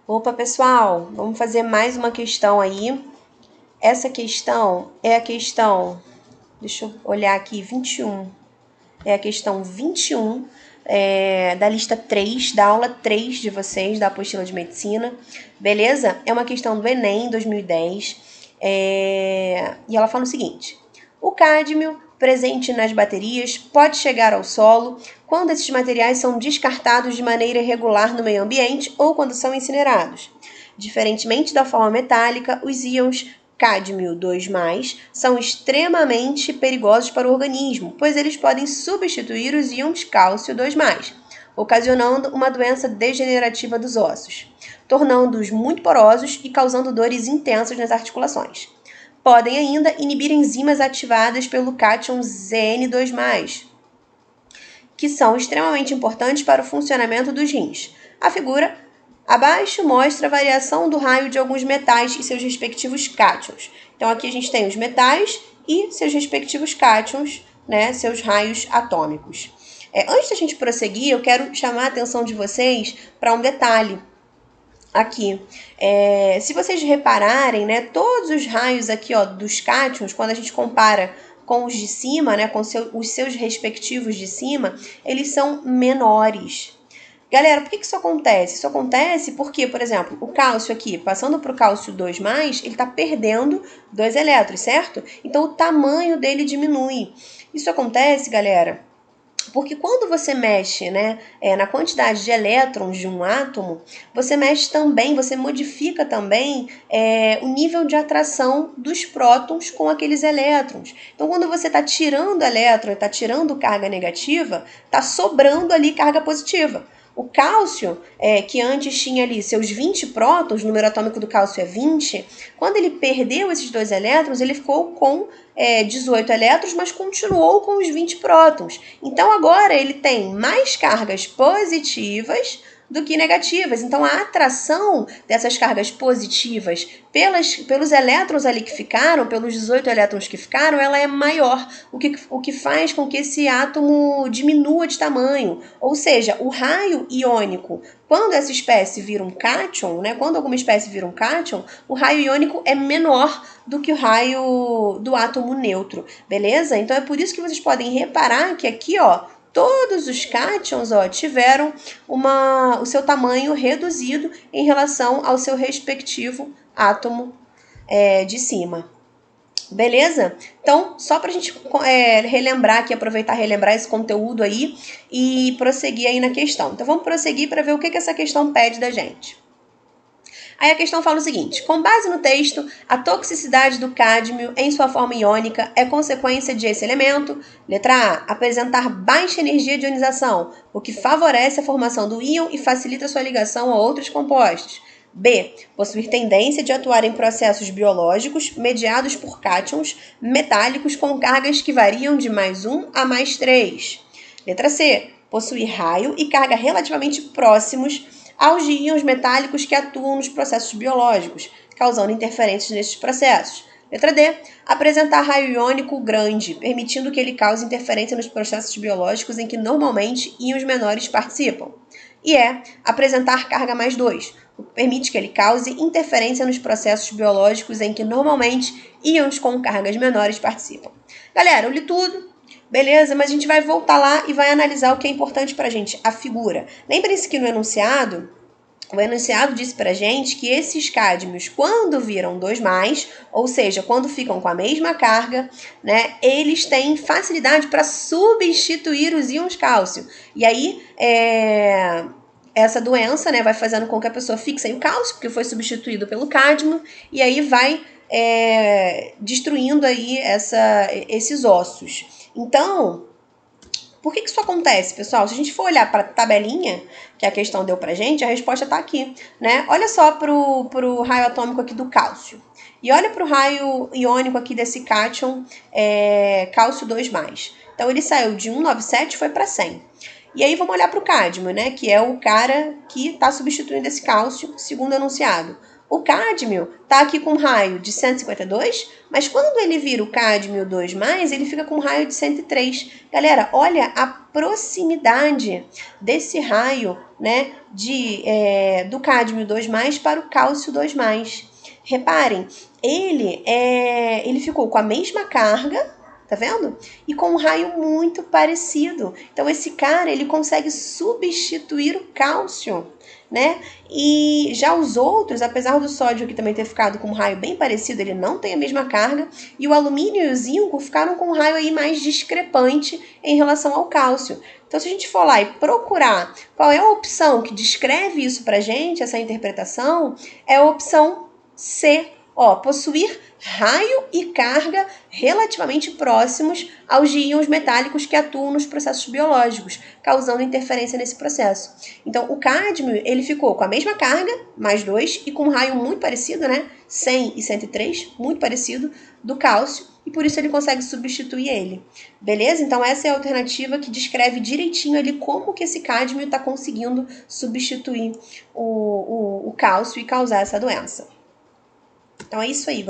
Opa, pessoal, vamos fazer mais uma questão aí. Essa questão é a questão, deixa eu olhar aqui, 21. É a questão 21 da lista 3, da aula 3 de vocês, da apostila de medicina. Beleza? É uma questão do Enem 2010. E ela fala o seguinte: o cádmio presente nas baterias pode chegar ao solo quando esses materiais são descartados de maneira irregular no meio ambiente ou quando são incinerados. Diferentemente da forma metálica, os íons cádmio 2+, são extremamente perigosos para o organismo, pois eles podem substituir os íons cálcio 2+, ocasionando uma doença degenerativa dos ossos, tornando-os muito porosos e causando dores intensas nas articulações. Podem ainda inibir enzimas ativadas pelo cátion Zn2+, que são extremamente importantes para o funcionamento dos rins. A figura abaixo mostra a variação do raio de alguns metais e seus respectivos cátions. Então aqui a gente tem os metais e seus respectivos cátions, né, seus raios atômicos. Antes da gente prosseguir, eu quero chamar a atenção de vocês para um detalhe aqui. Se vocês repararem, né, todos os raios aqui, ó, dos cátions, quando a gente compara com os de cima, né, com os seus respectivos de cima, eles são menores. Galera, por que isso acontece? Isso acontece porque, por exemplo, o cálcio aqui, passando para o cálcio 2+, ele está perdendo 2 elétrons, certo? Então, o tamanho dele diminui. Isso acontece, galera, porque quando você mexe, né, na quantidade de elétrons de um átomo, você mexe também, você modifica também o nível de atração dos prótons com aqueles elétrons. Então, quando você está tirando elétron, está tirando carga negativa, está sobrando ali carga positiva. O cálcio, que antes tinha ali seus 20 prótons, o número atômico do cálcio é 20, quando ele perdeu esses 2 elétrons, ele ficou com 18 elétrons, mas continuou com os 20 prótons. Então, agora ele tem mais cargas positivas do que negativas. Então, a atração dessas cargas positivas pelos elétrons ali que ficaram, pelos 18 elétrons que ficaram, ela é maior, o que faz com que esse átomo diminua de tamanho. Ou seja, o raio iônico, quando essa espécie vira um cátion, né, quando alguma espécie vira um cátion, o raio iônico é menor do que o raio do átomo neutro, beleza? Então, é por isso que vocês podem reparar que aqui, ó, todos os cátions, ó, tiveram o seu tamanho reduzido em relação ao seu respectivo átomo de cima. Beleza? Então, só para a gente relembrar aqui, aproveitar e relembrar esse conteúdo aí e prosseguir aí na questão. Então, vamos prosseguir para ver o que essa questão pede da gente. Aí a questão fala o seguinte: com base no texto, a toxicidade do cádmio em sua forma iônica é consequência de esse elemento. Letra A. Apresentar baixa energia de ionização, o que favorece a formação do íon e facilita sua ligação a outros compostos. B. Possuir tendência de atuar em processos biológicos mediados por cátions metálicos com cargas que variam de +1 a +3. Letra C. Possuir raio e carga relativamente próximos aos íons metálicos que atuam nos processos biológicos, causando interferências nesses processos. Letra D. Apresentar raio iônico grande, permitindo que ele cause interferência nos processos biológicos em que normalmente íons menores participam. E E. Apresentar carga +2, o que permite que ele cause interferência nos processos biológicos em que normalmente íons com cargas menores participam. Galera, eu li tudo. Beleza? Mas a gente vai voltar lá e vai analisar o que é importante pra gente, a figura. Lembrem-se que no enunciado, o enunciado disse pra gente que esses cádmios, quando viram 2+, ou seja, quando ficam com a mesma carga, né, eles têm facilidade para substituir os íons cálcio. E aí, essa doença, né, vai fazendo com que a pessoa fixe o cálcio, porque foi substituído pelo cádmio, e aí vai destruindo aí esses ossos. Então, por que isso acontece, pessoal? Se a gente for olhar para a tabelinha que a questão deu pra gente, a resposta está aqui, né? Olha só pro raio atômico aqui do cálcio. E olha pro raio iônico aqui desse cátion, cálcio 2+. Então, ele saiu de 197 e foi para 100. E aí vamos olhar para o cádmio, né? Que é o cara que está substituindo esse cálcio, segundo anunciado. O cádmio está aqui com um raio de 152, mas quando ele vira o cádmio 2+, ele fica com um raio de 103. Galera, olha a proximidade desse raio, né, do cádmio 2+, para o cálcio 2+. Reparem, ele ficou com a mesma carga, tá vendo? E com um raio muito parecido. Então, esse cara, ele consegue substituir o cálcio, né? E já os outros, apesar do sódio aqui também ter ficado com um raio bem parecido, ele não tem a mesma carga. E o alumínio e o zinco ficaram com um raio aí mais discrepante em relação ao cálcio. Então, se a gente for lá e procurar qual é a opção que descreve isso pra gente, essa interpretação, é a opção C. Ó, possuir raio e carga relativamente próximos aos de íons metálicos que atuam nos processos biológicos, causando interferência nesse processo. Então, o cádmio, ele ficou com a mesma carga, +2, e com um raio muito parecido, né? 100 e 103, muito parecido, do cálcio, e por isso ele consegue substituir ele. Beleza? Então, essa é a alternativa que descreve direitinho ali como que esse cádmio está conseguindo substituir o cálcio e causar essa doença. Então é isso aí.